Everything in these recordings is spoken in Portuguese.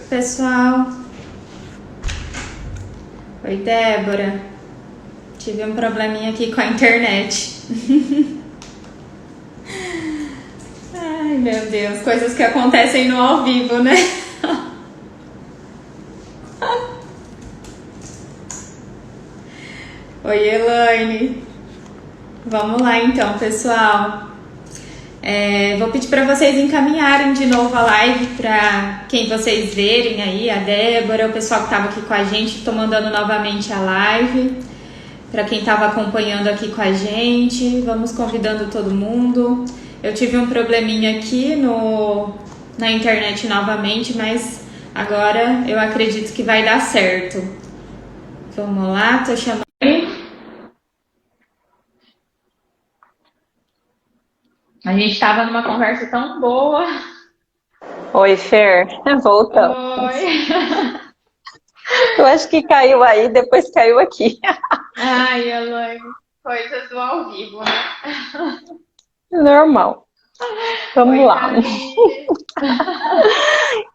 Pessoal, oi Débora, tive um probleminha aqui com a internet. Ai meu Deus, coisas que acontecem no ao vivo, né? Oi Elaine, vamos lá então pessoal. Vou pedir para vocês encaminharem de novo a live para quem vocês verem aí, a Débora, o pessoal que estava aqui com a gente, estou mandando novamente a live para quem estava acompanhando aqui com a gente, vamos convidando todo mundo. Eu tive um probleminha aqui na internet novamente, mas agora eu acredito que vai dar certo. Vamos lá, tô chamando. A gente estava numa conversa tão boa. Oi, Fer. Voltamos. Oi. Eu acho que caiu aí, depois caiu aqui. Ai, Elaine, coisas do ao vivo, né? Normal. Vamos lá.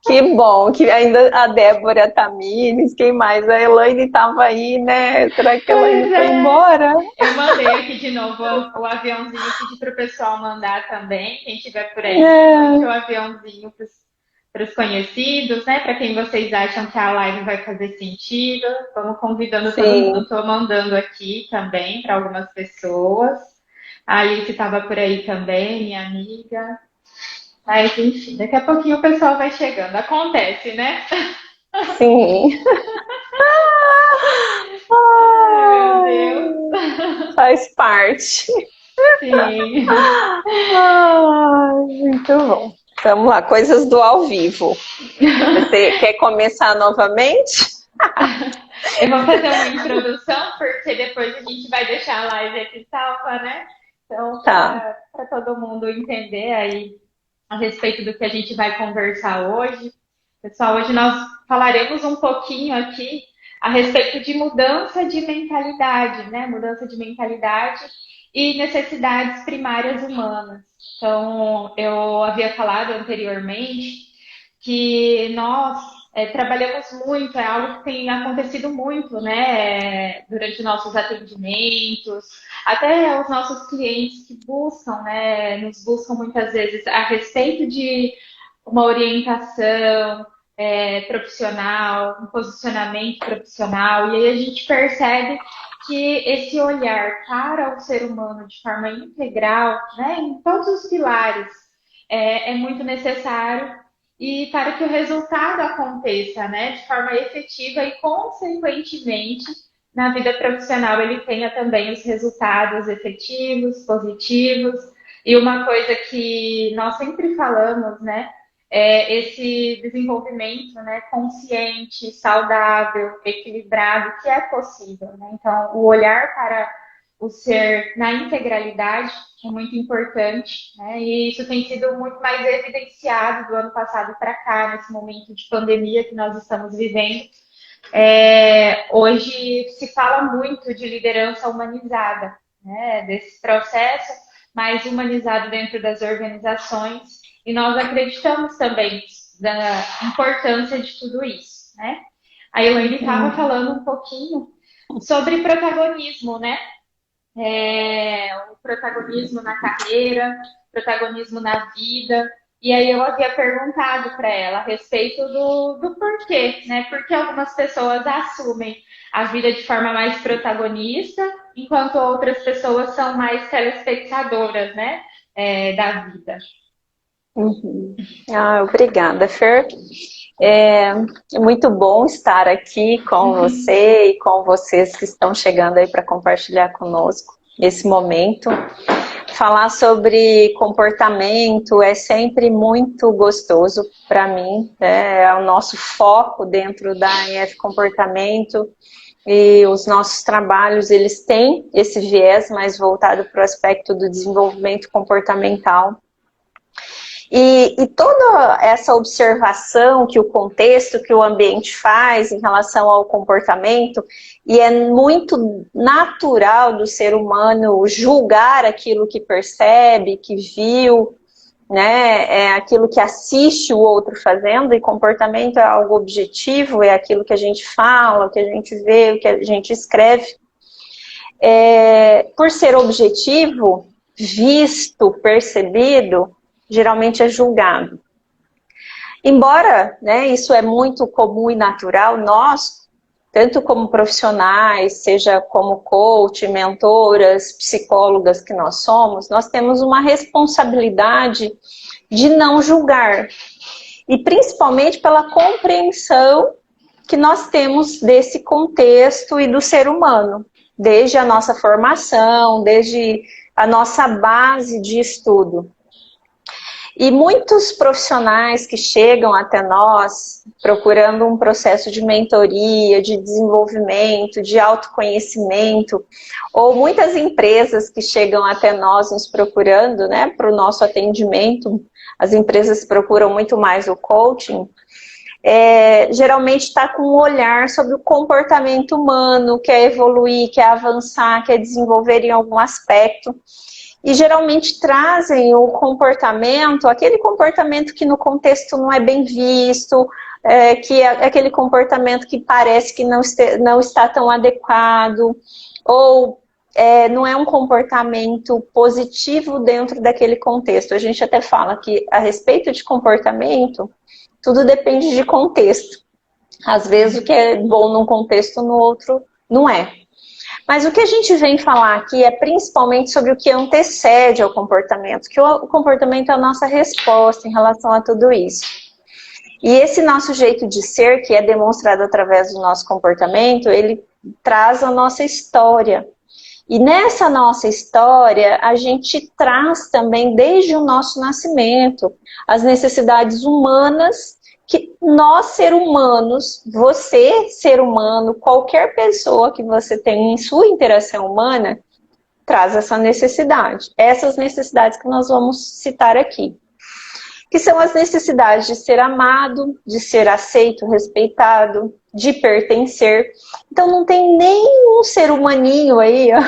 Que bom que ainda a Débora Tamires, quem mais? A Elaine estava aí, né? Será que a Elaine foi embora? Eu mandei aqui de novo o aviãozinho, pedi para o pessoal mandar também, quem estiver por aí, o aviãozinho para os conhecidos, né? Para quem vocês acham que a live vai fazer sentido. Vamos convidando todo mundo. Estou mandando aqui também para algumas pessoas. A Alice estava por aí também, minha amiga. Mas, enfim, daqui a pouquinho o pessoal vai chegando. Acontece, né? Sim. Ai, meu Deus. Faz parte. Sim. Muito bom. Vamos lá, coisas do ao vivo. Você quer começar novamente? Eu vou fazer uma introdução, porque depois a gente vai deixar a live aqui salva, né? Então, Tá. para todo mundo entender aí a respeito do que a gente vai conversar hoje. Pessoal, hoje nós falaremos um pouquinho aqui a respeito de mudança de mentalidade, né? Mudança de mentalidade e necessidades primárias humanas. Então, eu havia falado anteriormente que nós trabalhamos muito, é algo que tem acontecido muito, né, durante nossos atendimentos, até os nossos clientes que buscam, né, nos buscam muitas vezes a respeito de uma orientação profissional, um posicionamento profissional, e aí a gente percebe que esse olhar para o ser humano de forma integral, né, em todos os pilares, é muito necessário e para que o resultado aconteça, né, de forma efetiva e, consequentemente, na vida profissional ele tenha também os resultados efetivos, positivos. E uma coisa que nós sempre falamos, né, é esse desenvolvimento, né, consciente, saudável, equilibrado, que é possível, né? Então, o olhar para o ser na integralidade é muito importante, né? E isso tem sido muito mais evidenciado do ano passado para cá, nesse momento de pandemia que nós estamos vivendo. Hoje se fala muito de liderança humanizada, né? Desse processo mais humanizado dentro das organizações, e nós acreditamos também da importância de tudo isso, né? A Elaine estava falando um pouquinho sobre protagonismo, né? O protagonismo na carreira, protagonismo na vida. E aí eu havia perguntado para ela a respeito do porquê, né? Porque algumas pessoas assumem a vida de forma mais protagonista, enquanto outras pessoas são mais telespectadoras, né? Da vida. Uhum. Obrigada, Fer. É muito bom estar aqui com você e com vocês que estão chegando aí para compartilhar conosco esse momento. Falar sobre comportamento é sempre muito gostoso para mim, né? É o nosso foco dentro da ANF Comportamento, e os nossos trabalhos, eles têm esse viés mais voltado para o aspecto do desenvolvimento comportamental. E toda essa observação que o contexto, que o ambiente faz em relação ao comportamento, e é muito natural do ser humano julgar aquilo que percebe, que viu, né? É aquilo que assiste o outro fazendo, e comportamento é algo objetivo, é aquilo que a gente fala, o que a gente vê, o que a gente escreve. Por ser objetivo, visto, percebido, geralmente é julgado. Embora, né, isso é muito comum e natural, nós, tanto como profissionais, seja como coach, mentoras, psicólogas que nós somos, nós temos uma responsabilidade de não julgar. E principalmente pela compreensão que nós temos desse contexto e do ser humano, desde a nossa formação, desde a nossa base de estudo. E muitos profissionais que chegam até nós procurando um processo de mentoria, de desenvolvimento, de autoconhecimento, ou muitas empresas que chegam até nós nos procurando, né, para o nosso atendimento, as empresas procuram muito mais o coaching, geralmente está com um olhar sobre o comportamento humano, quer evoluir, quer avançar, quer desenvolver em algum aspecto. E geralmente trazem o comportamento, aquele comportamento que no contexto não é bem visto, que é aquele comportamento que parece que não está tão adequado, ou não é um comportamento positivo dentro daquele contexto. A gente até fala que a respeito de comportamento, tudo depende de contexto. Às vezes o que é bom num contexto, no outro não é. Mas o que a gente vem falar aqui é principalmente sobre o que antecede ao comportamento, que o comportamento é a nossa resposta em relação a tudo isso. E esse nosso jeito de ser, que é demonstrado através do nosso comportamento, ele traz a nossa história. E nessa nossa história, a gente traz também, desde o nosso nascimento, as necessidades humanas que nós, ser humanos, você, ser humano, qualquer pessoa que você tem em sua interação humana, traz essa necessidade. Essas necessidades que nós vamos citar aqui. Que são as necessidades de ser amado, de ser aceito, respeitado, de pertencer. Então não tem nenhum ser humaninho aí, ó,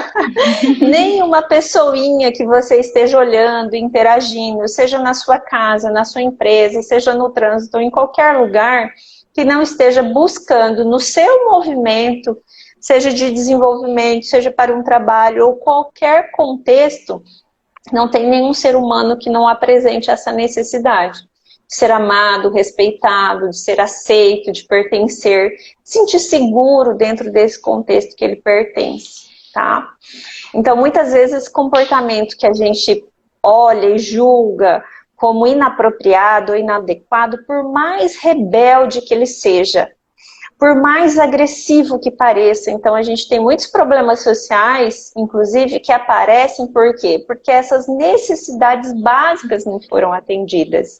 nenhuma pessoinha que você esteja olhando, interagindo, seja na sua casa, na sua empresa, seja no trânsito, ou em qualquer lugar, que não esteja buscando no seu movimento, seja de desenvolvimento, seja para um trabalho ou qualquer contexto, não tem nenhum ser humano que não apresente essa necessidade de ser amado, respeitado, de ser aceito, de pertencer, de sentir seguro dentro desse contexto que ele pertence, tá? Então, muitas vezes, esse comportamento que a gente olha e julga como inapropriado ou inadequado, por mais rebelde que ele seja, por mais agressivo que pareça. Então a gente tem muitos problemas sociais, inclusive, que aparecem por quê? Porque essas necessidades básicas não foram atendidas.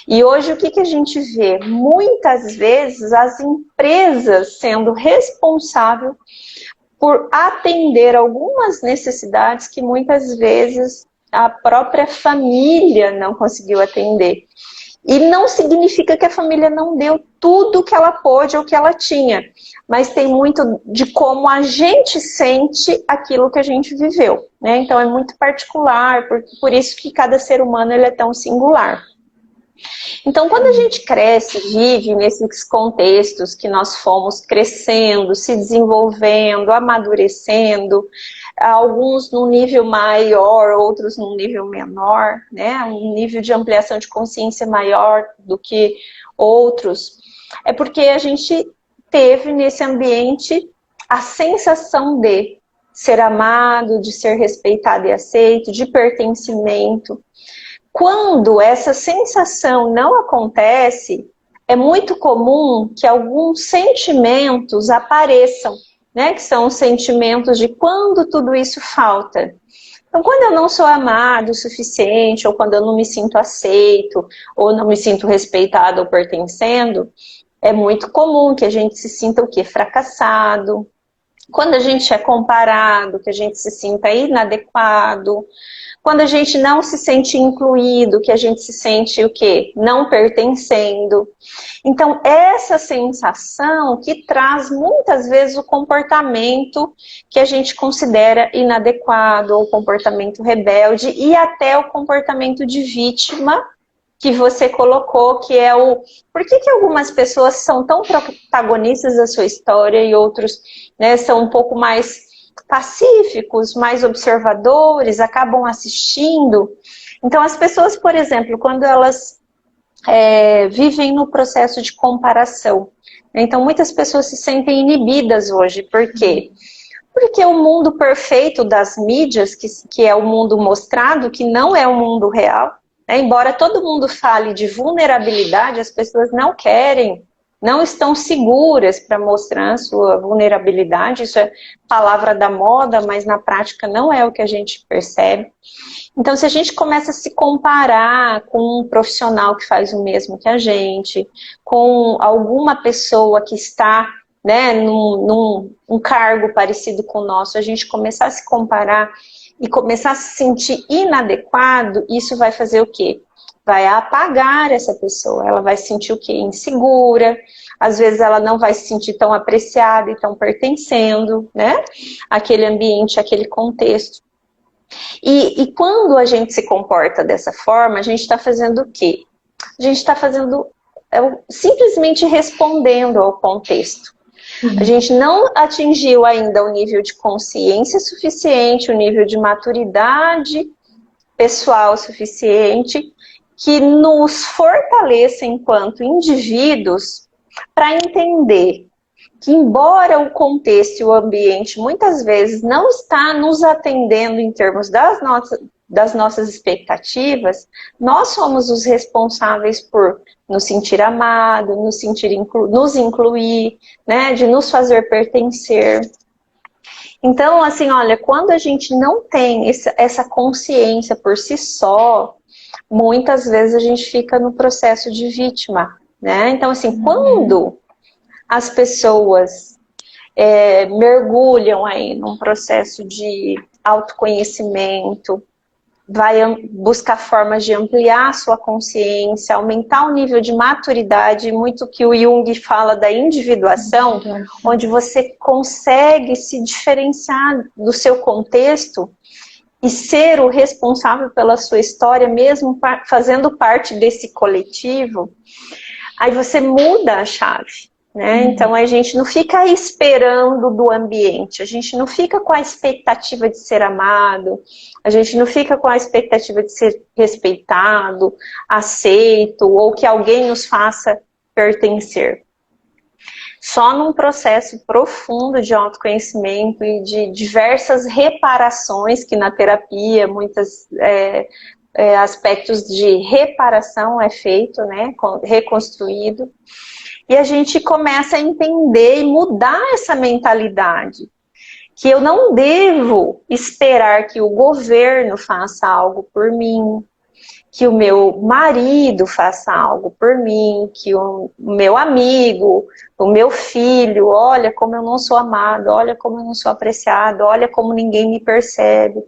E hoje o que a gente vê? Muitas vezes as empresas sendo responsáveis por atender algumas necessidades que muitas vezes a própria família não conseguiu atender. E não significa que a família não deu tudo que ela pôde ou que ela tinha, mas tem muito de como a gente sente aquilo que a gente viveu, né? Então é muito particular, por isso que cada ser humano ele é tão singular. Então quando a gente cresce, vive nesses contextos que nós fomos crescendo, se desenvolvendo, amadurecendo, alguns num nível maior, outros num nível menor, né? Um nível de ampliação de consciência maior do que outros. É porque a gente teve nesse ambiente a sensação de ser amado, de ser respeitado e aceito, de pertencimento. Quando essa sensação não acontece, é muito comum que alguns sentimentos apareçam, né, que são os sentimentos de quando tudo isso falta. Então, quando eu não sou amado o suficiente, ou quando eu não me sinto aceito, ou não me sinto respeitado ou pertencendo, é muito comum que a gente se sinta o quê? Fracassado. Quando a gente é comparado, que a gente se sinta inadequado. Quando a gente não se sente incluído, que a gente se sente o quê? Não pertencendo. Então, essa sensação que traz muitas vezes o comportamento que a gente considera inadequado, ou comportamento rebelde, e até o comportamento de vítima, que você colocou, que é o... Por que algumas pessoas são tão protagonistas da sua história e outros, né, são um pouco mais pacíficos, mais observadores, acabam assistindo? Então, as pessoas, por exemplo, quando elas vivem no processo de comparação, né, então muitas pessoas se sentem inibidas hoje. Por quê? Porque o mundo perfeito das mídias, que é o mundo mostrado, que não é o mundo real, embora todo mundo fale de vulnerabilidade, as pessoas não querem, não estão seguras para mostrar a sua vulnerabilidade. Isso é palavra da moda, mas na prática não é o que a gente percebe. Então, se a gente começa a se comparar com um profissional que faz o mesmo que a gente, com alguma pessoa que está, né, num cargo parecido com o nosso, a gente começar a se comparar e começar a se sentir inadequado, isso vai fazer o quê? Vai apagar essa pessoa, ela vai se sentir o quê? Insegura, às vezes ela não vai se sentir tão apreciada e tão pertencendo, né? Àquele ambiente, àquele contexto. E quando a gente se comporta dessa forma, a gente está fazendo o quê? A gente está fazendo, simplesmente respondendo ao contexto. A gente não atingiu ainda o nível de consciência suficiente, o nível de maturidade pessoal suficiente, que nos fortaleça enquanto indivíduos para entender que, embora o contexto e o ambiente muitas vezes não está nos atendendo em termos das nossas expectativas, nós somos os responsáveis por nos sentir amado, nos incluir, né, de nos fazer pertencer. Então, assim, olha, quando a gente não tem essa consciência por si só, muitas vezes a gente fica no processo de vítima, né? Então, assim, quando as pessoas mergulham aí num processo de autoconhecimento, vai buscar formas de ampliar a sua consciência, aumentar o nível de maturidade, muito que o Jung fala da individuação, onde você consegue se diferenciar do seu contexto e ser o responsável pela sua história, mesmo fazendo parte desse coletivo, aí você muda a chave. Né? Então a gente não fica esperando do ambiente, a gente não fica com a expectativa de ser amado, a gente não fica com a expectativa de ser respeitado, aceito, ou que alguém nos faça pertencer. Só num processo profundo de autoconhecimento e de diversas reparações, que na terapia muitos aspectos de reparação é feito, né? Reconstruído. E a gente começa a entender e mudar essa mentalidade. Que eu não devo esperar que o governo faça algo por mim, que o meu marido faça algo por mim, que o meu amigo, o meu filho, olha como eu não sou amado, olha como eu não sou apreciado, olha como ninguém me percebe,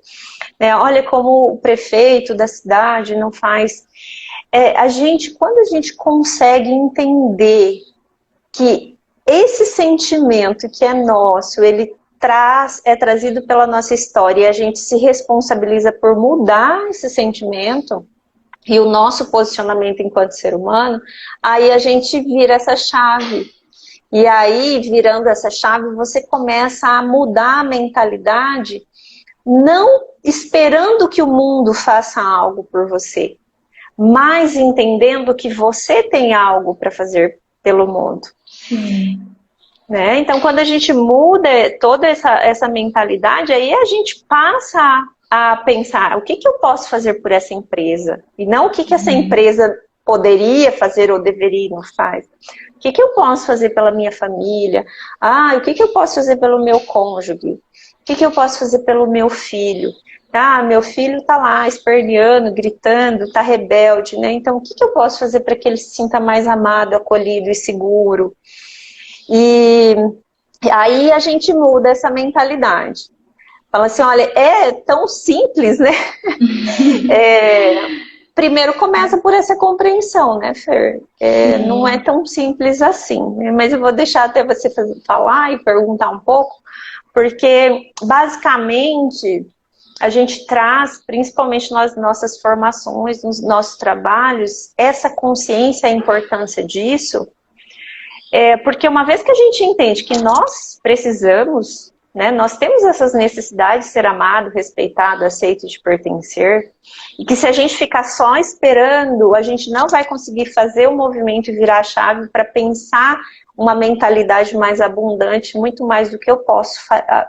né? Olha como o prefeito da cidade não faz. Quando a gente consegue entender que esse sentimento que é nosso, ele é trazido pela nossa história e a gente se responsabiliza por mudar esse sentimento e o nosso posicionamento enquanto ser humano, aí a gente vira essa chave. E aí, virando essa chave, você começa a mudar a mentalidade, não esperando que o mundo faça algo por você, mas entendendo que você tem algo para fazer pelo mundo. Né? Então, quando a gente muda toda essa mentalidade, aí a gente passa a pensar, o que eu posso fazer por essa empresa? E não o que essa empresa poderia fazer ou deveria e não faz. O que eu posso fazer pela minha família? O que eu posso fazer pelo meu cônjuge? O que eu posso fazer pelo meu filho? Meu filho está lá esperneando, gritando, está rebelde, né? Então, o que eu posso fazer para que ele se sinta mais amado, acolhido e seguro? E aí a gente muda essa mentalidade. Fala assim, olha, é tão simples, né? Primeiro começa por essa compreensão, né, Fer? Não é tão simples assim, né? Mas eu vou deixar até você falar e perguntar um pouco, porque basicamente a gente traz, principalmente nas nossas formações, nos nossos trabalhos, essa consciência, a importância disso, porque uma vez que a gente entende que nós precisamos, né, nós temos essas necessidades de ser amado, respeitado, aceito, de pertencer, e que se a gente ficar só esperando, a gente não vai conseguir fazer o movimento e virar a chave para pensar uma mentalidade mais abundante, muito mais do que eu posso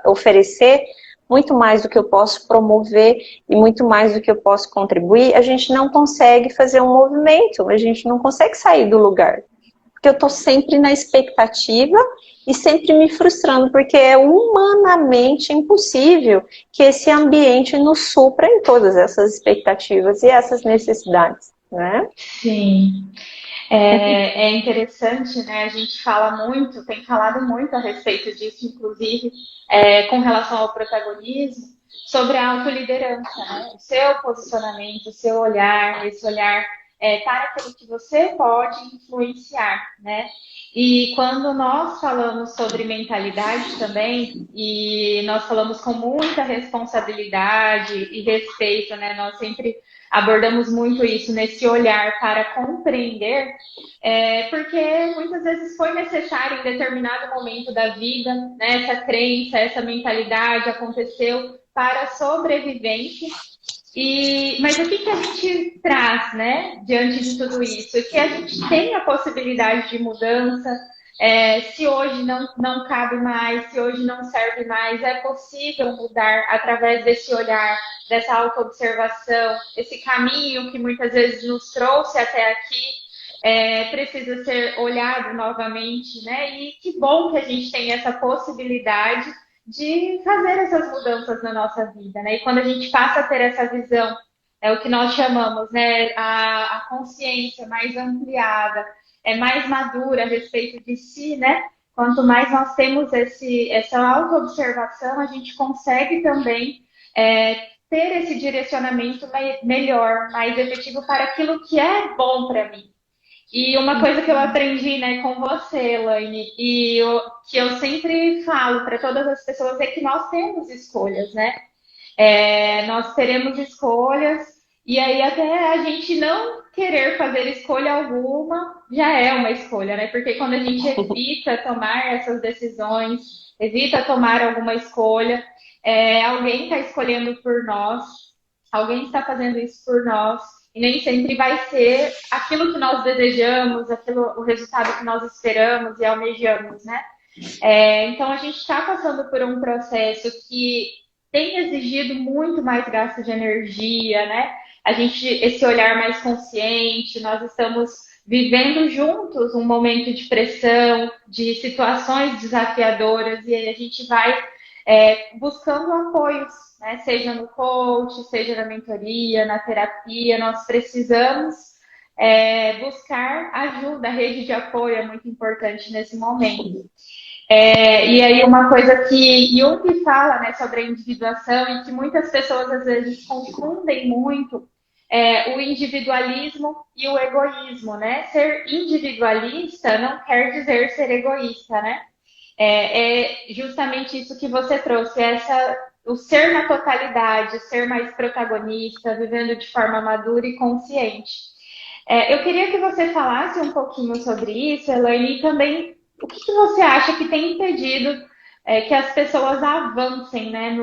oferecer, muito mais do que eu posso promover e muito mais do que eu posso contribuir, a gente não consegue fazer um movimento, a gente não consegue sair do lugar. Porque eu estou sempre na expectativa e sempre me frustrando, porque é humanamente impossível que esse ambiente nos supra em todas essas expectativas e essas necessidades, né? Sim. É interessante, né? A gente fala muito, tem falado muito a respeito disso, inclusive, com relação ao protagonismo, sobre a autoliderança, né? O seu posicionamento, o seu olhar, esse olhar para aquilo que você pode influenciar, né? E quando nós falamos sobre mentalidade também, e nós falamos com muita responsabilidade e respeito, né? Nós sempre abordamos muito isso nesse olhar para compreender, porque muitas vezes foi necessário em determinado momento da vida, né, essa crença, essa mentalidade aconteceu para a sobrevivência. Mas o que a gente traz, né, diante de tudo isso? Que a gente tem a possibilidade de mudança, se hoje não cabe mais, se hoje não serve mais, é possível mudar através desse olhar, dessa autoobservação, esse caminho que muitas vezes nos trouxe até aqui, precisa ser olhado novamente, né? E que bom que a gente tem essa possibilidade de fazer essas mudanças na nossa vida, né? E quando a gente passa a ter essa visão, é o que nós chamamos, né, a consciência mais ampliada, mais madura a respeito de si, né? Quanto mais nós temos essa autoobservação, a gente consegue também ter esse direcionamento melhor, mais efetivo para aquilo que é bom para mim. E uma coisa que eu aprendi, né, com você, Elaine, que eu sempre falo para todas as pessoas é que nós temos escolhas, né? Nós teremos escolhas, e aí até a gente não querer fazer escolha alguma já é uma escolha, né? Porque quando a gente evita tomar essas decisões, evita tomar alguma escolha, alguém está escolhendo por nós, alguém está fazendo isso por nós. E nem sempre vai ser aquilo que nós desejamos, o resultado que nós esperamos e almejamos, né? Então, a gente está passando por um processo que tem exigido muito mais gasto de energia, né? Esse olhar mais consciente, nós estamos vivendo juntos um momento de pressão, de situações desafiadoras, e aí a gente vai buscando apoios, né? Seja no coach, seja na mentoria, na terapia, nós precisamos buscar ajuda, a rede de apoio é muito importante nesse momento. E aí uma coisa que Jung fala, né, sobre a individuação e que muitas pessoas às vezes confundem muito o individualismo e o egoísmo, né? Ser individualista não quer dizer ser egoísta, né? É justamente isso que você trouxe, o ser na totalidade, ser mais protagonista, vivendo de forma madura e consciente. Eu queria que você falasse um pouquinho sobre isso, Elaine, e também o que você acha que tem impedido que as pessoas avancem, né,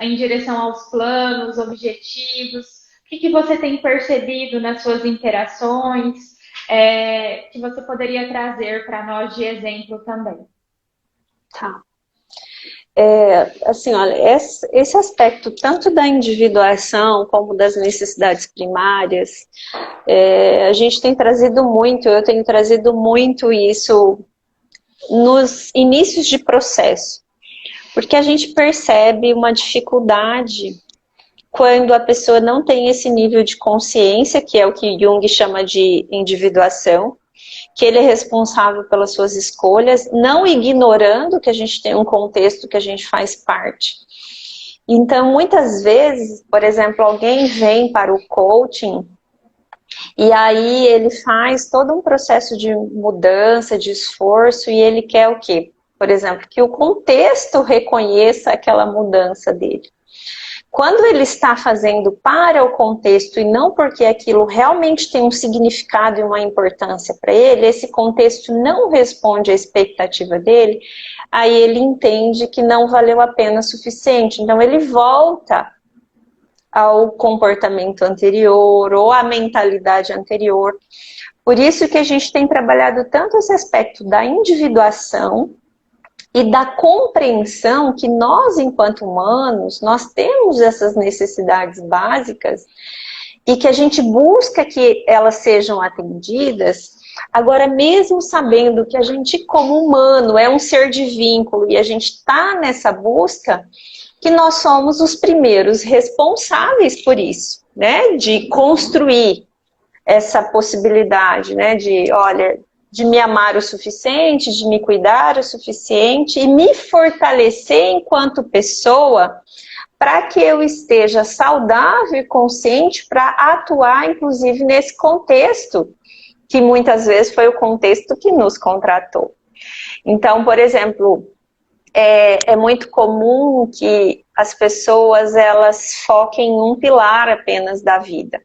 em direção aos planos, objetivos? O que você tem percebido nas suas interações, que você poderia trazer para nós de exemplo também? Tá. Assim, olha, esse aspecto tanto da individuação como das necessidades primárias, a gente tem trazido muito, eu tenho trazido muito isso nos inícios de processo, porque a gente percebe uma dificuldade quando a pessoa não tem esse nível de consciência, que é o que Jung chama de individuação, que ele é responsável pelas suas escolhas, não ignorando que a gente tem um contexto que a gente faz parte. Então, muitas vezes, por exemplo, alguém vem para o coaching e aí ele faz todo um processo de mudança, de esforço, e ele quer o quê? Por exemplo, que o contexto reconheça aquela mudança dele. Quando ele está fazendo para o contexto e não porque aquilo realmente tem um significado e uma importância para ele, esse contexto não responde à expectativa dele, aí ele entende que não valeu a pena o suficiente. Então ele volta ao comportamento anterior ou à mentalidade anterior. Por isso que a gente tem trabalhado tanto esse aspecto da individuação e da compreensão que nós, enquanto humanos, nós temos essas necessidades básicas e que a gente busca que elas sejam atendidas. Agora, mesmo sabendo que a gente, como humano, é um ser de vínculo e a gente está nessa busca, que nós somos os primeiros responsáveis por isso, né? De construir essa possibilidade, né? De me amar o suficiente, de me cuidar o suficiente e me fortalecer enquanto pessoa para que eu esteja saudável e consciente para atuar, inclusive, nesse contexto, que muitas vezes foi o contexto que nos contratou. Então, por exemplo, é muito comum que as pessoas elas foquem em um pilar apenas da vida.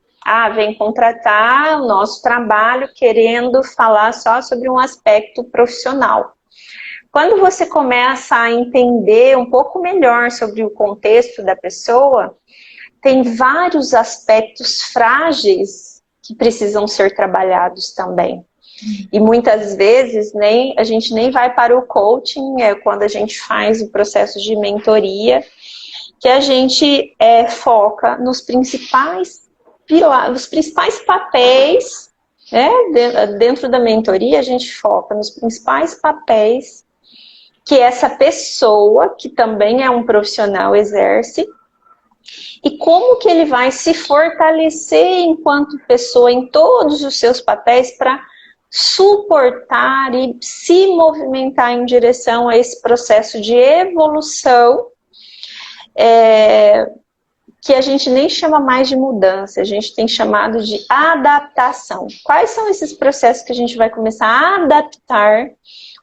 Vem contratar o nosso trabalho querendo falar só sobre um aspecto profissional. Quando você começa a entender um pouco melhor sobre o contexto da pessoa, tem vários aspectos frágeis que precisam ser trabalhados também. E muitas vezes a gente nem vai para o coaching, quando a gente faz o processo de mentoria, que a gente foca nos principais pilares, os principais papéis, né? Dentro da mentoria a gente foca nos principais papéis que essa pessoa, que também é um profissional, exerce, e como que ele vai se fortalecer enquanto pessoa em todos os seus papéis para suportar e se movimentar em direção a esse processo de evolução, que a gente nem chama mais de mudança, a gente tem chamado de adaptação. Quais são esses processos que a gente vai começar a adaptar?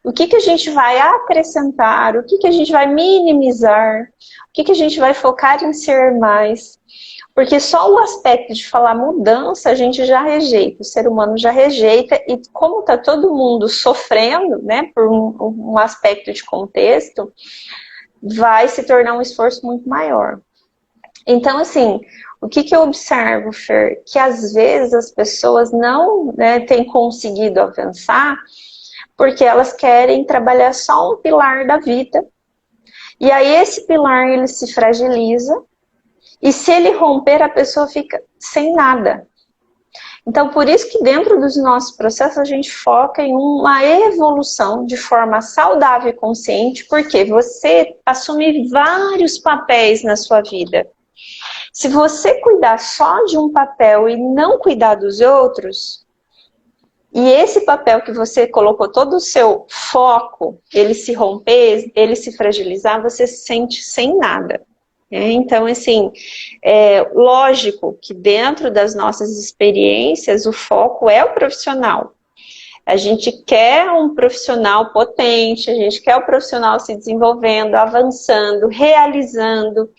O que a gente vai acrescentar? O que a gente vai minimizar? O que a gente vai focar em ser mais? Porque só o aspecto de falar mudança a gente já rejeita, o ser humano já rejeita, e como está todo mundo sofrendo, né, por um aspecto de contexto, vai se tornar um esforço muito maior. Então, assim, o que eu observo, Fer? Que às vezes as pessoas não têm conseguido avançar porque elas querem trabalhar só um pilar da vida, e aí esse pilar ele se fragiliza, e se ele romper, a pessoa fica sem nada. Então, por isso que dentro dos nossos processos a gente foca em uma evolução de forma saudável e consciente, porque você assume vários papéis na sua vida. Se você cuidar só de um papel e não cuidar dos outros, e esse papel que você colocou todo o seu foco, ele se romper, ele se fragilizar, você se sente sem nada. Então, assim, lógico que dentro das nossas experiências, o foco é o profissional. A gente quer um profissional potente, a gente quer o profissional se desenvolvendo, avançando, realizando,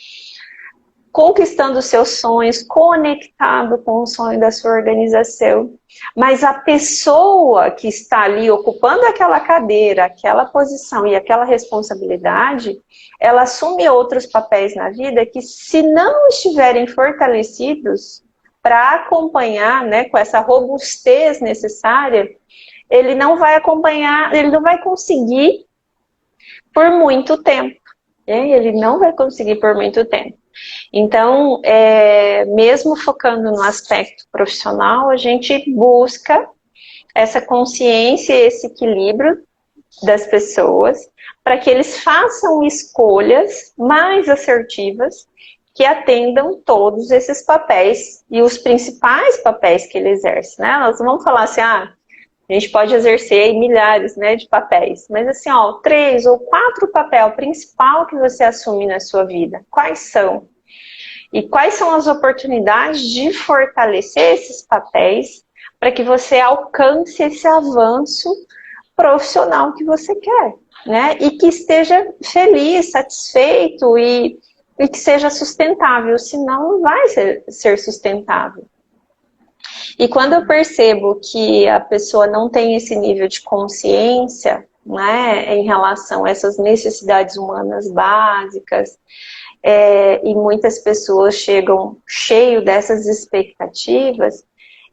conquistando seus sonhos, conectado com o sonho da sua organização. Mas a pessoa que está ali ocupando aquela cadeira, aquela posição e aquela responsabilidade, ela assume outros papéis na vida que, se não estiverem fortalecidos para acompanhar, com essa robustez necessária, ele não vai acompanhar, ele não vai conseguir por muito tempo. Ele não vai conseguir por muito tempo. Então, mesmo focando no aspecto profissional, a gente busca essa consciência, esse equilíbrio das pessoas, para que eles façam escolhas mais assertivas que atendam todos esses papéis e os principais papéis que ele exerce. Nós não vamos falar assim, A gente pode exercer em milhares, né, de papéis. Mas assim, ó, 3 ou 4 papel principal que você assume na sua vida. Quais são? E quais são as oportunidades de fortalecer esses papéis para que você alcance esse avanço profissional que você quer, né? E que esteja feliz, satisfeito e que seja sustentável, senão não vai ser sustentável. E quando eu percebo que a pessoa não tem esse nível de consciência, né, em relação a essas necessidades humanas básicas, e muitas pessoas chegam cheio dessas expectativas,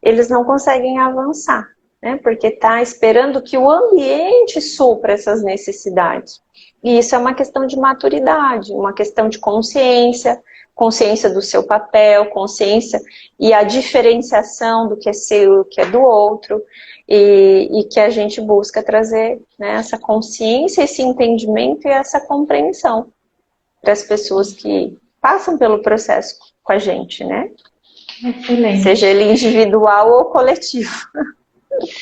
eles não conseguem avançar, né, porque está esperando que o ambiente supra essas necessidades. E isso é uma questão de maturidade, uma questão de consciência, consciência do seu papel, consciência e a diferenciação do que é seu e o que é do outro, e que a gente busca trazer, né, essa consciência, esse entendimento e essa compreensão para as pessoas que passam pelo processo com a gente, né? Excelente. Seja ele individual ou coletivo.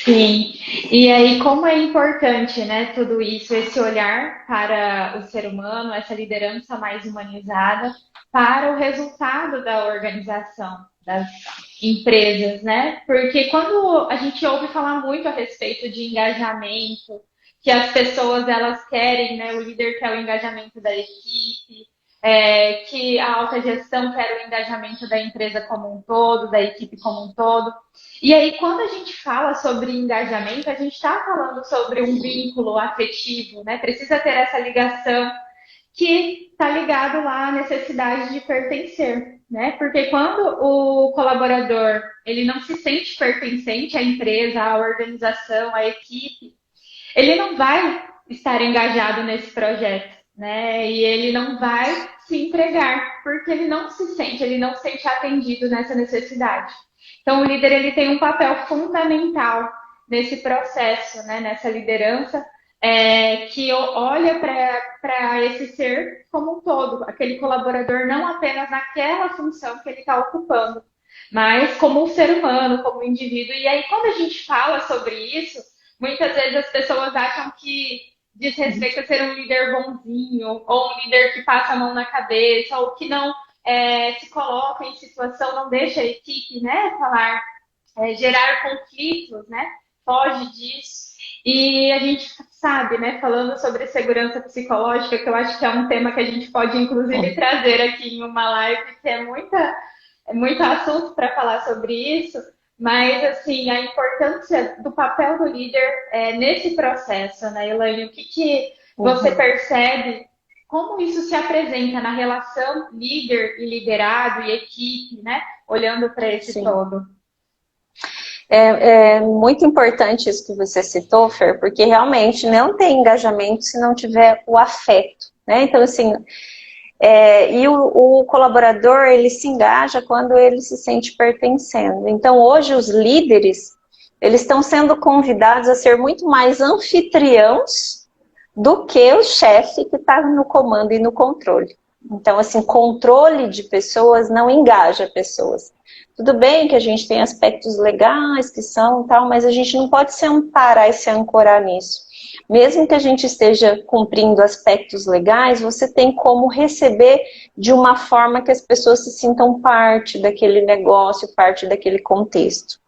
Sim, e aí como é importante, né, tudo isso, esse olhar para o ser humano, essa liderança mais humanizada para o resultado da organização, das empresas, né? Porque quando a gente ouve falar muito a respeito de engajamento, que as pessoas elas querem, né, o líder quer o engajamento da equipe, que a alta gestão quer o engajamento da empresa como um todo, da equipe como um todo. E aí, quando a gente fala sobre engajamento, a gente está falando sobre um vínculo afetivo, né? Precisa ter essa ligação que está ligado lá à necessidade de pertencer, né? Porque quando o colaborador ele não se sente pertencente à empresa, à organização, à equipe, ele não vai estar engajado nesse projeto, né? E ele não vai se entregar, porque ele não se sente atendido nessa necessidade. Então, o líder ele tem um papel fundamental nesse processo, né? Nessa liderança, que olha para esse ser como um todo, aquele colaborador não apenas naquela função que ele está ocupando, mas como um ser humano, como um indivíduo. E aí, quando a gente fala sobre isso, muitas vezes as pessoas acham que diz respeito a ser um líder bonzinho, ou um líder que passa a mão na cabeça, ou que não se coloca em situação, não deixa a equipe, né, gerar conflitos, né, foge disso. E a gente sabe, né, falando sobre segurança psicológica, que eu acho que é um tema que a gente pode, inclusive, trazer aqui em uma live, que é muito assunto para falar sobre isso, mas, assim, a importância do papel do líder nesse processo, né, Elaine? O que você percebe, como isso se apresenta na relação líder e liderado e equipe, né, olhando para esse todo? É muito importante isso que você citou, Fer, porque realmente não tem engajamento se não tiver o afeto, né? Então, assim, e o colaborador, ele se engaja quando ele se sente pertencendo. Então, hoje, os líderes, eles estão sendo convidados a ser muito mais anfitriãos do que o chefe que está no comando e no controle. Então, assim, controle de pessoas não engaja pessoas. Tudo bem que a gente tem aspectos legais que são tal, mas a gente não pode se amparar e se ancorar nisso. Mesmo que a gente esteja cumprindo aspectos legais, você tem como receber de uma forma que as pessoas se sintam parte daquele negócio, parte daquele contexto.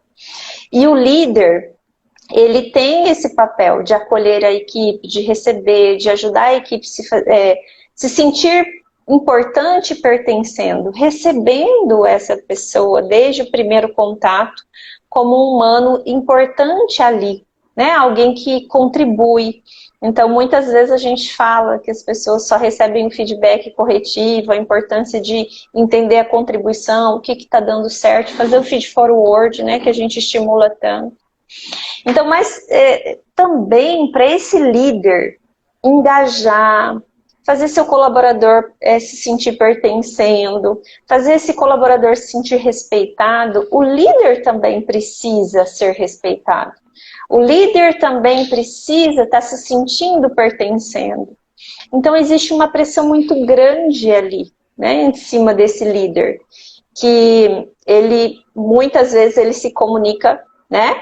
E o líder, ele tem esse papel de acolher a equipe, de receber, de ajudar a equipe se sentir importante e pertencendo, recebendo essa pessoa desde o primeiro contato como um humano importante ali, né? Alguém que contribui. Então, muitas vezes a gente fala que as pessoas só recebem um feedback corretivo, a importância de entender a contribuição, o que está dando certo, fazer o feed forward, né? Que a gente estimula tanto. Então, mas também para esse líder engajar, fazer seu colaborador se sentir pertencendo, fazer esse colaborador se sentir respeitado, o líder também precisa ser respeitado. O líder também precisa estar se sentindo pertencendo. Então existe uma pressão muito grande ali, né, em cima desse líder, que ele muitas vezes ele se comunica, né,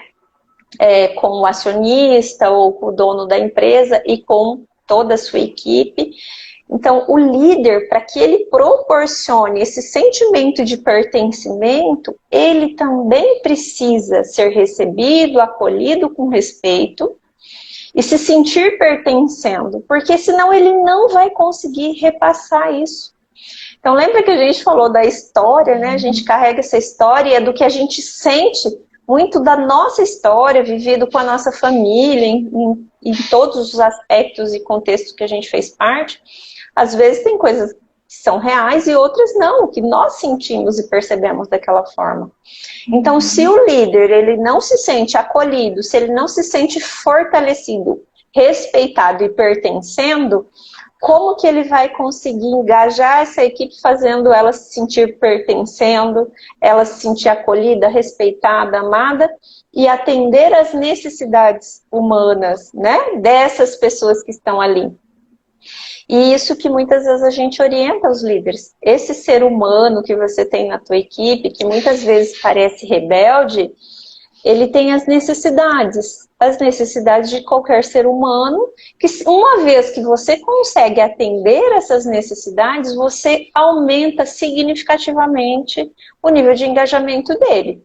com o acionista ou com o dono da empresa e com toda a sua equipe. Então, o líder, para que ele proporcione esse sentimento de pertencimento, ele também precisa ser recebido, acolhido com respeito e se sentir pertencendo, porque senão ele não vai conseguir repassar isso. Então, lembra que a gente falou da história, né? A gente carrega essa história e é do que a gente sente muito da nossa história, vivido com a nossa família, em todos os aspectos e contextos que a gente fez parte. Às vezes tem coisas que são reais e outras não, que nós sentimos e percebemos daquela forma. Então, se o líder ele não se sente acolhido, se ele não se sente fortalecido, respeitado e pertencendo, como que ele vai conseguir engajar essa equipe fazendo ela se sentir pertencendo, ela se sentir acolhida, respeitada, amada e atender às necessidades humanas, né, dessas pessoas que estão ali? E isso que muitas vezes a gente orienta os líderes. Esse ser humano que você tem na tua equipe, que muitas vezes parece rebelde, ele tem as necessidades de qualquer ser humano, que uma vez que você consegue atender essas necessidades, você aumenta significativamente o nível de engajamento dele.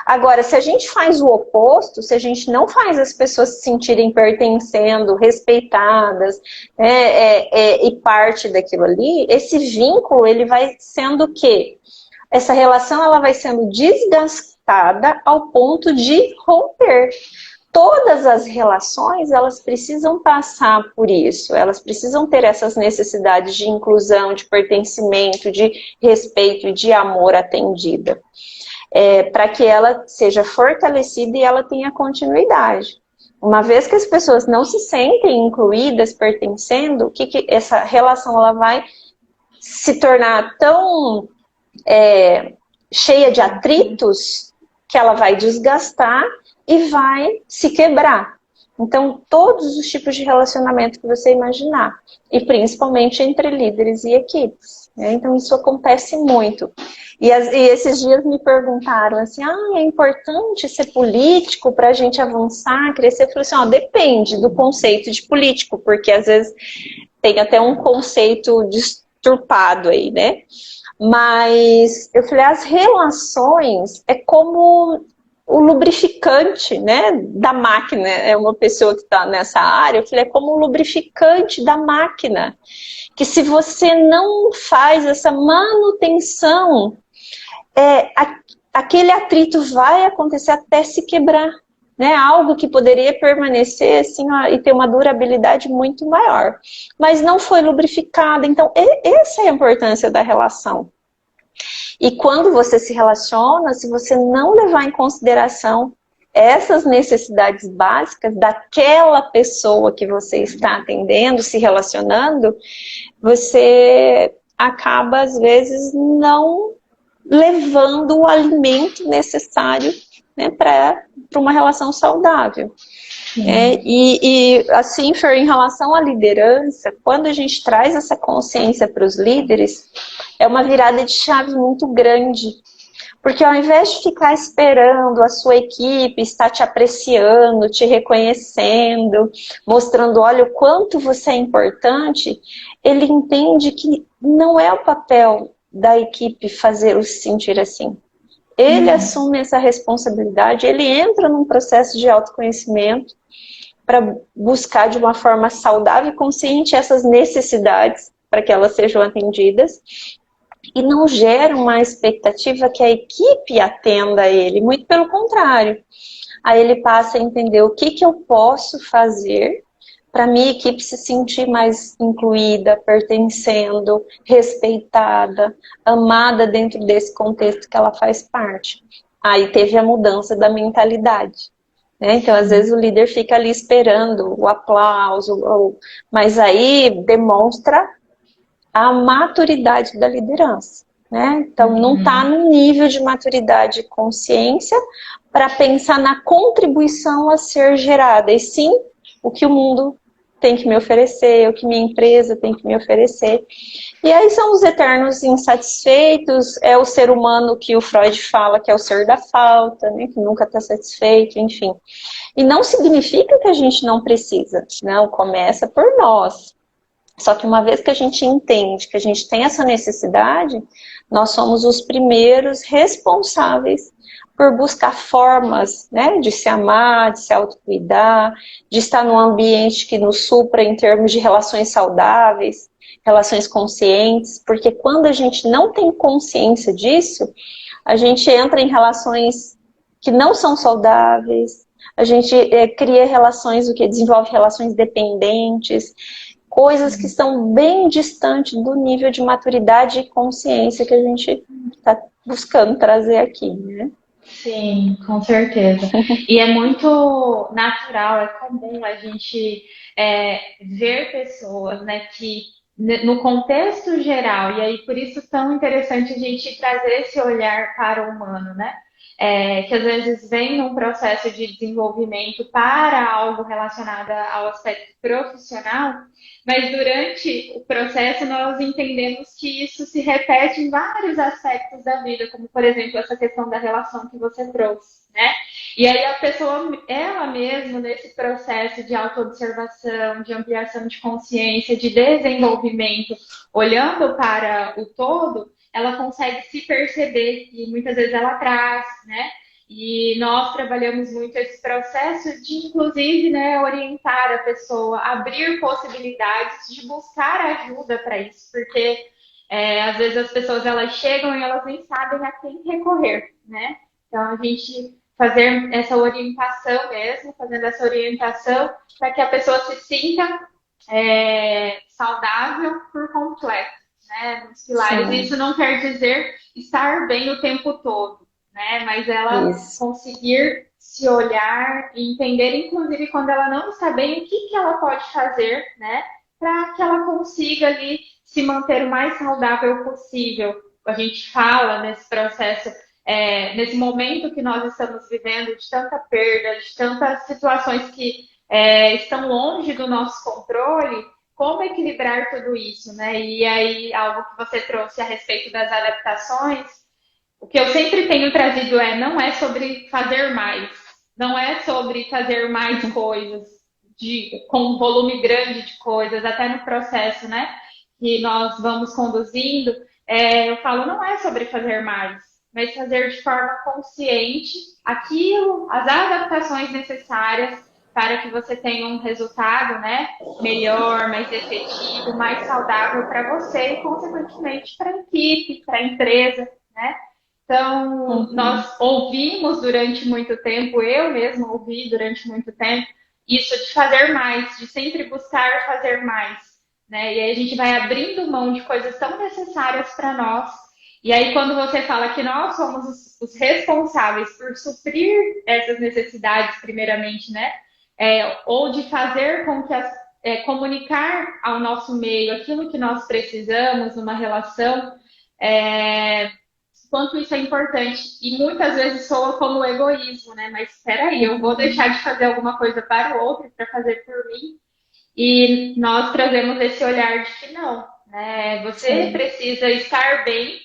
Agora, se a gente faz o oposto, se a gente não faz as pessoas se sentirem pertencendo, respeitadas, e parte daquilo ali, esse vínculo ele vai sendo o quê? Essa relação ela vai sendo desgastada ao ponto de romper. Todas as relações, elas precisam passar por isso, elas precisam ter essas necessidades de inclusão, de pertencimento, de respeito e de amor atendida, para que ela seja fortalecida e ela tenha continuidade. Uma vez que as pessoas não se sentem incluídas, pertencendo, que essa relação ela vai se tornar tão cheia de atritos que ela vai desgastar e vai se quebrar. Então, todos os tipos de relacionamento que você imaginar, e principalmente entre líderes e equipes, né? Então, isso acontece muito. E esses dias me perguntaram assim, é importante ser político para a gente avançar, crescer? Eu falei assim, depende do conceito de político, porque às vezes tem até um conceito disturpado aí, né? Mas eu falei, as relações é como o lubrificante, né, da máquina. É uma pessoa que está nessa área, eu falei, é como o lubrificante da máquina, que se você não faz essa manutenção, aquele atrito vai acontecer até se quebrar, né? Algo que poderia permanecer assim, e ter uma durabilidade muito maior, mas não foi lubrificado. Então, essa é a importância da relação. E quando você se relaciona, se você não levar em consideração essas necessidades básicas daquela pessoa que você está atendendo, se relacionando, você acaba, às vezes, não levando o alimento necessário, né, para uma relação saudável. Assim, Fer, em relação à liderança, quando a gente traz essa consciência para os líderes, é uma virada de chave muito grande. Porque ao invés de ficar esperando a sua equipe estar te apreciando, te reconhecendo, mostrando, olha, o quanto você é importante, ele entende que não é o papel da equipe fazê-lo se sentir assim. Ele assume essa responsabilidade, ele entra num processo de autoconhecimento para buscar de uma forma saudável e consciente essas necessidades para que elas sejam atendidas e não gera uma expectativa que a equipe atenda a ele, muito pelo contrário. Aí ele passa a entender o que eu posso fazer para a minha equipe se sentir mais incluída, pertencendo, respeitada, amada dentro desse contexto que ela faz parte. Aí teve a mudança da mentalidade, né? Então, às vezes o líder fica ali esperando o aplauso, mas aí demonstra a maturidade da liderança, né? Então, não está no nível de maturidade e consciência para pensar na contribuição a ser gerada, e sim o que o mundo tem que me oferecer, o que minha empresa tem que me oferecer. E aí são os eternos insatisfeitos, é o ser humano que o Freud fala que é o ser da falta, né, que nunca está satisfeito, enfim. E não significa que a gente não precisa, não, começa por nós. Só que uma vez que a gente entende que a gente tem essa necessidade, nós somos os primeiros responsáveis por buscar formas, né, de se amar, de se autocuidar, de estar num ambiente que nos supra em termos de relações saudáveis, relações conscientes, porque quando a gente não tem consciência disso, a gente entra em relações que não são saudáveis, a gente cria relações, o que desenvolve relações dependentes, coisas que estão bem distantes do nível de maturidade e consciência que a gente está buscando trazer aqui, né? Sim, com certeza. E é muito natural, é comum a gente ver pessoas, né, que no contexto geral, e aí por isso tão interessante a gente trazer esse olhar para o humano, né? Que às vezes vem num processo de desenvolvimento para algo relacionado ao aspecto profissional, mas durante o processo nós entendemos que isso se repete em vários aspectos da vida, como por exemplo essa questão da relação que você trouxe, né? E aí a pessoa, ela mesma, nesse processo de autoobservação, de ampliação de consciência, de desenvolvimento, olhando para o todo, ela consegue se perceber e muitas vezes ela traz, né? E nós trabalhamos muito esse processo de, inclusive, né, orientar a pessoa, abrir possibilidades de buscar ajuda para isso, porque às vezes as pessoas elas chegam e elas nem sabem a quem recorrer, né? Então a gente fazer essa orientação mesmo, fazendo essa orientação para que a pessoa se sinta saudável por completo, né? Nos pilares. Sim. Isso não quer dizer estar bem o tempo todo, né? Mas ela conseguir se olhar e entender, inclusive, quando ela não está bem, o que ela pode fazer, né? Para que ela consiga ali se manter o mais saudável possível. A gente fala nesse processo, nesse momento que nós estamos vivendo, de tanta perda, de tantas situações que estão longe do nosso controle, como equilibrar tudo isso, né? E aí, algo que você trouxe a respeito das adaptações, o que eu sempre tenho trazido não é sobre fazer mais, não é sobre fazer mais coisas, com um volume grande de coisas, até no processo, né, que nós vamos conduzindo, eu falo, não é sobre fazer mais, mas fazer de forma consciente aquilo, as adaptações necessárias para que você tenha um resultado, né, melhor, mais efetivo, mais saudável para você e, consequentemente, para a equipe, para a empresa, né? Então, nós ouvimos durante muito tempo, eu mesma ouvi durante muito tempo, isso de fazer mais, de sempre buscar fazer mais, né? E aí a gente vai abrindo mão de coisas tão necessárias para nós. E aí, quando você fala que nós somos os responsáveis por suprir essas necessidades, primeiramente, né? Ou de fazer com que comunicar ao nosso meio aquilo que nós precisamos numa relação, quanto isso é importante. E muitas vezes soa como egoísmo, né? Mas espera aí, eu vou deixar de fazer alguma coisa para o outro, para fazer por mim. E nós trazemos esse olhar de que não, né? Você precisa estar bem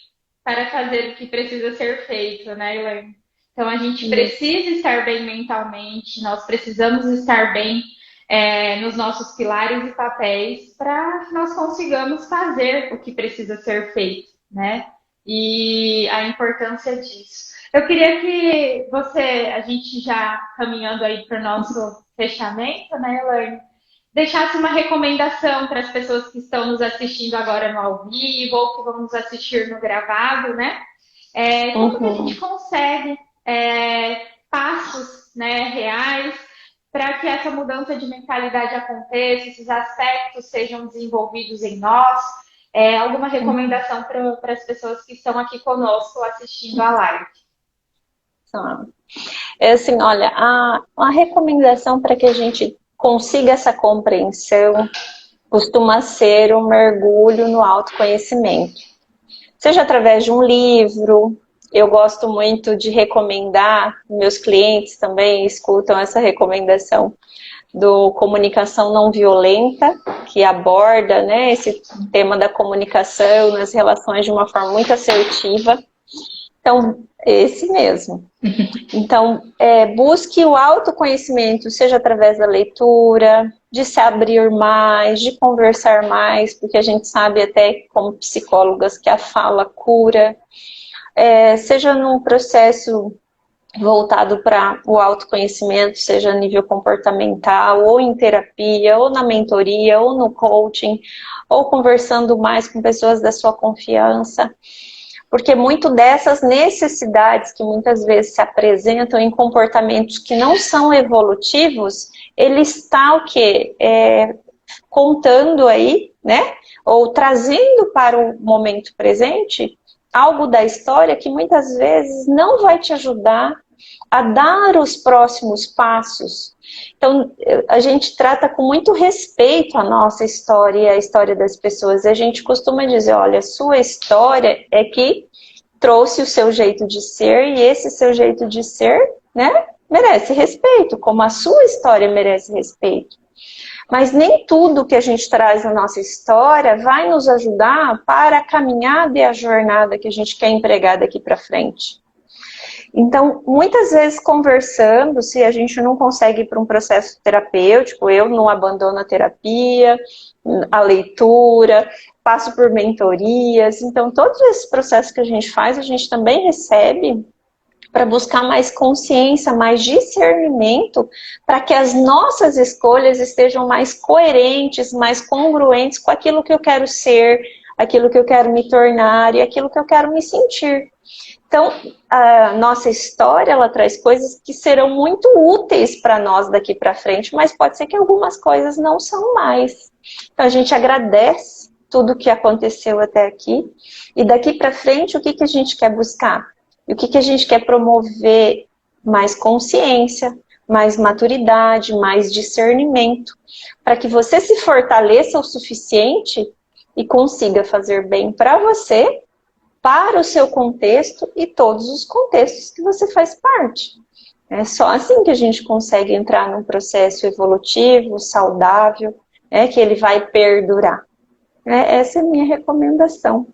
para fazer o que precisa ser feito, né, Elaine? Então, a gente precisa estar bem mentalmente, nós precisamos estar bem nos nossos pilares e papéis para que nós consigamos fazer o que precisa ser feito, né? E a importância disso. Eu queria que a gente já caminhando aí para o nosso fechamento, né, Elaine, deixasse uma recomendação para as pessoas que estão nos assistindo agora no ao vivo ou que vão nos assistir no gravado, né? Como que a gente consegue passos, né, reais para que essa mudança de mentalidade aconteça, esses aspectos sejam desenvolvidos em nós? Alguma recomendação para as pessoas que estão aqui conosco assistindo a live? Assim, olha, a recomendação para que a gente consiga essa compreensão costuma ser um mergulho no autoconhecimento. Seja através de um livro, eu gosto muito de recomendar, meus clientes também escutam essa recomendação, do Comunicação Não Violenta, que aborda, né, esse tema da comunicação nas relações de uma forma muito assertiva. Então, esse mesmo. Então, busque o autoconhecimento, seja através da leitura, de se abrir mais, de conversar mais, porque a gente sabe até como psicólogas que a fala cura, seja num processo voltado para o autoconhecimento, seja a nível comportamental, ou em terapia, ou na mentoria, ou no coaching, ou conversando mais com pessoas da sua confiança. Porque muito dessas necessidades que muitas vezes se apresentam em comportamentos que não são evolutivos, ele está o quê? Contando aí, né? Ou trazendo para o momento presente algo da história que muitas vezes não vai te ajudar a dar os próximos passos. Então, a gente trata com muito respeito a nossa história e a história das pessoas. A gente costuma dizer, olha, a sua história é que trouxe o seu jeito de ser e esse seu jeito de ser, né, merece respeito, como a sua história merece respeito. Mas nem tudo que a gente traz na nossa história vai nos ajudar para a caminhada e a jornada que a gente quer empregar daqui para frente. Então, muitas vezes conversando, se a gente não consegue ir para um processo terapêutico, eu não abandono a terapia, a leitura, passo por mentorias. Então, todos esses processos que a gente faz, a gente também recebe para buscar mais consciência, mais discernimento, para que as nossas escolhas estejam mais coerentes, mais congruentes com aquilo que eu quero ser, aquilo que eu quero me tornar e aquilo que eu quero me sentir. Então, a nossa história, ela traz coisas que serão muito úteis para nós daqui para frente, mas pode ser que algumas coisas não são mais. Então, a gente agradece tudo o que aconteceu até aqui, e daqui para frente, o que, que a gente quer buscar? E o que, que a gente quer promover? Mais consciência, mais maturidade, mais discernimento, para que você se fortaleça o suficiente e consiga fazer bem para você, para o seu contexto e todos os contextos que você faz parte. É só assim que a gente consegue entrar num processo evolutivo, saudável, que ele vai perdurar. Essa é a minha recomendação.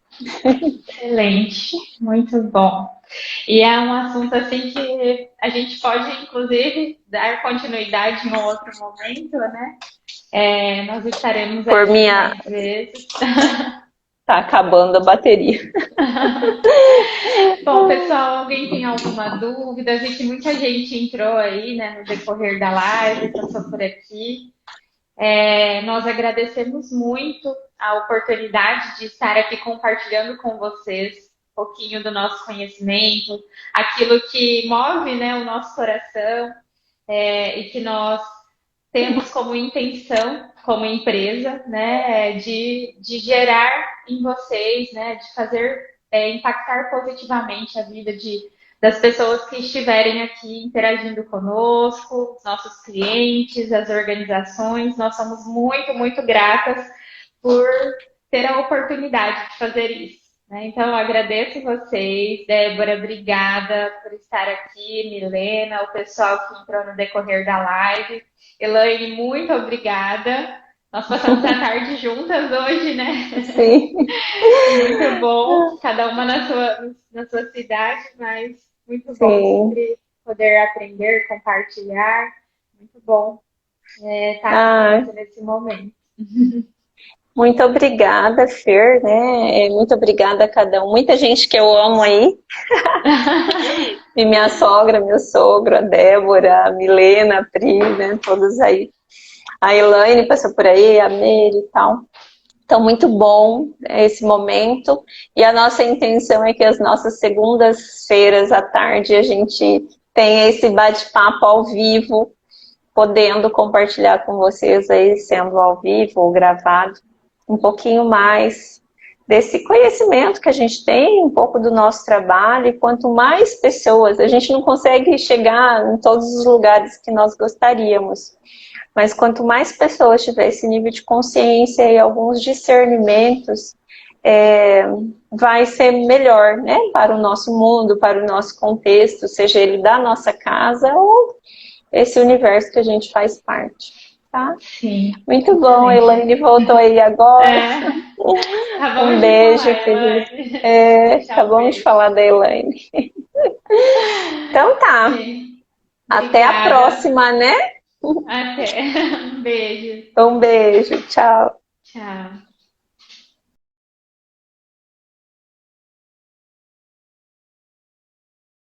Excelente, muito bom. E é um assunto assim que a gente pode, inclusive, dar continuidade em um outro momento, né? Nós estaremos Por aqui minha... mais vezes. Tá acabando a bateria. Bom, pessoal, alguém tem alguma dúvida? Eu vi que muita gente entrou aí, né, no decorrer da live, passou por aqui. Nós agradecemos muito a oportunidade de estar aqui compartilhando com vocês um pouquinho do nosso conhecimento, aquilo que move, né, o nosso coração, e que nós temos como intenção, como empresa, né, de gerar em vocês, né, de fazer impactar positivamente a vida das pessoas que estiverem aqui interagindo conosco, nossos clientes, as organizações. Nós somos muito, muito gratas por ter a oportunidade de fazer isso, né? Então, eu agradeço vocês, Débora, obrigada por estar aqui, Milena, o pessoal que entrou no decorrer da live. Elaine, muito obrigada. Nós passamos a tarde juntas hoje, né? Sim. Muito bom, cada uma na sua cidade, mas muito Sim. bom sempre poder aprender, compartilhar. Muito bom estar com você nesse momento. Muito obrigada, Fer, né? Muito obrigada a cada um. Muita gente que eu amo aí. E minha sogra, meu sogro, a Débora, a Milena, a Pri, né? Todos aí. A Elaine passou por aí, a Mary e tal. Então, muito bom esse momento. E a nossa intenção é que as nossas segundas-feiras à tarde a gente tenha esse bate-papo ao vivo, podendo compartilhar com vocês aí, sendo ao vivo ou gravado, um pouquinho mais desse conhecimento que a gente tem, um pouco do nosso trabalho. E quanto mais pessoas, a gente não consegue chegar em todos os lugares que nós gostaríamos, mas quanto mais pessoas tiver esse nível de consciência e alguns discernimentos, vai ser melhor, né, para o nosso mundo, para o nosso contexto, seja ele da nossa casa ou esse universo que a gente faz parte, tá? Sim. Muito bom, a Excelente. Elaine voltou aí agora. É, Um acabamos de beijo, falar, querida. Elaine. Deixar um Acabamos de beijo. falar da Elaine. Então tá, Sim. até a Obrigada. próxima, né? Até. Um beijo. Um beijo, tchau. Tchau.